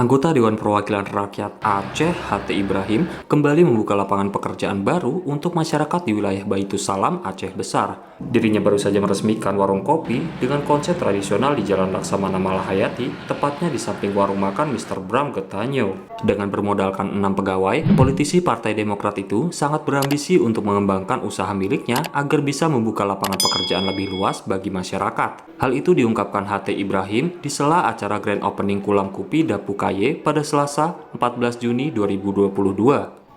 Anggota Dewan Perwakilan Rakyat Aceh, H.T. Ibrahim, kembali membuka lapangan pekerjaan baru untuk masyarakat di wilayah Baitus Salam, Aceh Besar. Dirinya baru saja meresmikan warung kopi dengan konsep tradisional di Jalan Laksamana Malahayati, tepatnya di samping warung makan Mr. Bram Getanyo. Dengan bermodalkan 6 pegawai, politisi Partai Demokrat itu sangat berambisi untuk mengembangkan usaha miliknya agar bisa membuka lapangan pekerjaan lebih luas bagi masyarakat. Hal itu diungkapkan H.T. Ibrahim di sela acara Grand Opening Kulam Kupi Dapukaye pada Selasa 14 Juni 2022.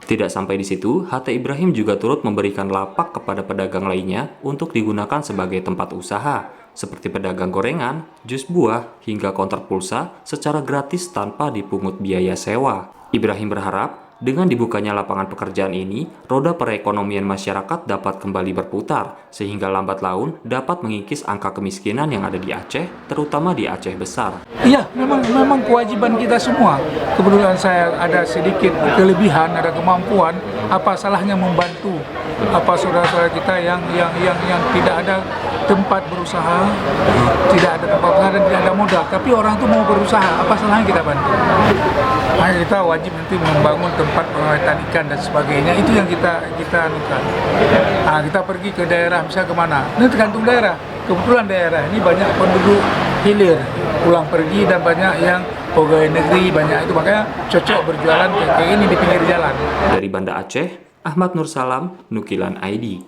Tidak sampai di situ, H.T. Ibrahim juga turut memberikan lapak kepada pedagang lainnya untuk digunakan sebagai tempat usaha, seperti pedagang gorengan, jus buah, hingga konter pulsa secara gratis tanpa dipungut biaya sewa. Ibrahim berharap dengan dibukanya lapangan pekerjaan ini, roda perekonomian masyarakat dapat kembali berputar, sehingga lambat laun dapat mengikis angka kemiskinan yang ada di Aceh, terutama di Aceh Besar. Iya, memang kewajiban kita semua. Kebetulan saya ada sedikit kelebihan, ada kemampuan, apa salahnya membantu apa saudara-saudara kita yang tidak ada tempat berusaha, tidak ada tempat usaha dan tidak ada modal, tapi orang itu mau berusaha, apa salahnya kita bantu? Nah, kita wajib nanti membangun tempat pengelolaan ikan dan sebagainya, itu yang kita anukan. Nah, kita pergi ke daerah, misalnya kemana? Ini tergantung daerah. Kebetulan daerah ini banyak penduduk hilir, pulang pergi, dan banyak yang pegawai negeri, banyak itu, makanya cocok berjualan kayak ini di pinggir jalan. Dari Banda Aceh, Ahmad Nur Salam, Nukilan ID.